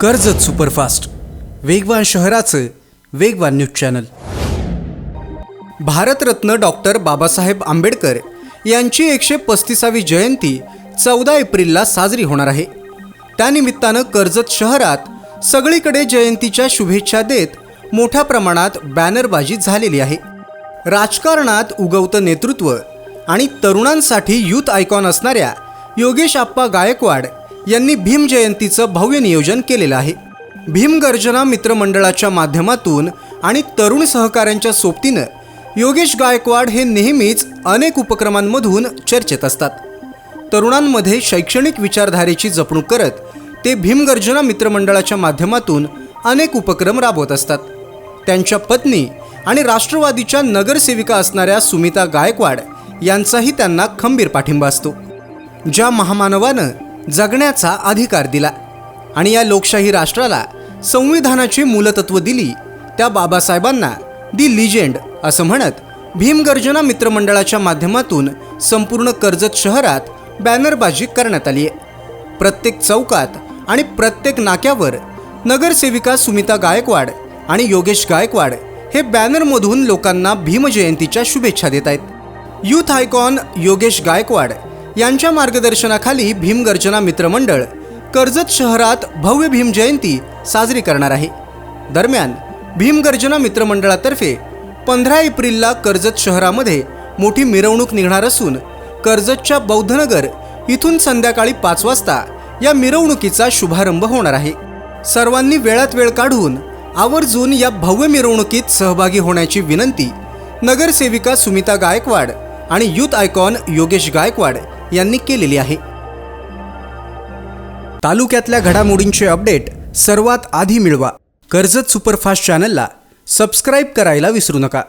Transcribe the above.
Karjat superfast, वेगवान शहराचं वेगवान news channel. Bharat Ratna doctor Babasaheb Ambedkar यांची 135वी जयंती 14 एप्रिलला साजरी होणार आहे। त्यानिमित्तानं कर्जत शहरात सगळीकडे जयंतीच्या शुभेच्छा देत मोठ्या प्रमाणात बॅनरबाजी झालेली आहे। राजकारणात उगवतं नेतृत्व आणि तरुणांसाठी यूथ आयकॉन असणाऱ्या योगेश आप्पा गायकवाड यांनी भीम जयंतीचं भव्य नियोजन केलेलं आहे। भीम गर्जना मित्रमंडळाच्या माध्यमातून आणि तरुण सहकाऱ्यांच्या सोबतीनं योगेश गायकवाड हे नेहमीच अनेक उपक्रमांमधून चर्चेत असतात। तरुणांमध्ये शैक्षणिक विचारधारेची जपणूक करत ते भीम गर्जना मित्रमंडळाच्या माध्यमातून अनेक उपक्रम राबवत असतात। त्यांच्या पत्नी आणि राष्ट्रवादीच्या नगरसेविका असणाऱ्या सुमिता गायकवाड यांचाही त्यांना खंबीर पाठिंबा असतो। ज्या महामानवानं जगण्याचा अधिकार दिला आणि या लोकशाही राष्ट्राला संविधानाची मूलतत्व दिली, त्या बाबासाहेबांना दी लिजेंड असं म्हणत भीम गर्जना मित्रमंडळाच्या माध्यमातून संपूर्ण कर्जत शहरात बॅनरबाजी करण्यात आली आहे। प्रत्येक चौकात आणि प्रत्येक नाक्यावर नगरसेविका सुमिता गायकवाड आणि योगेश गायकवाड हे बॅनरमधून लोकांना भीम जयंतीच्या शुभेच्छा देत आहेत। यूथ आयकॉन योगेश गायकवाड यांच्या मार्गदर्शनाखाली भीम गर्जना मित्रमंडळ कर्जत शहरात भव्य भीम जयंती साजरी करणार आहे। दरम्यान भीम गर्जना मित्रमंडळातर्फे 15 एप्रिलला कर्जत शहरामध्ये मोठी मिरवणूक निघणार असून कर्जतच्या बौद्धनगर इथून संध्याकाळी 5 वाजता या मिरवणुकीचा शुभारंभ होणार आहे। सर्वांनी वेळात वेळ काढून आवर्जून या भव्य मिरवणुकीत सहभागी होण्याची विनंती नगरसेविका सुमिता गायकवाड आणि यूथ आयकॉन योगेश गायकवाड यांनी केलेली आहे। तालुक्यातल्या घडामोडींचे अपडेट सर्वात आधी मिळवा। कर्जत सुपरफास्ट चॅनलला सबस्क्राईब करायला विसरू नका।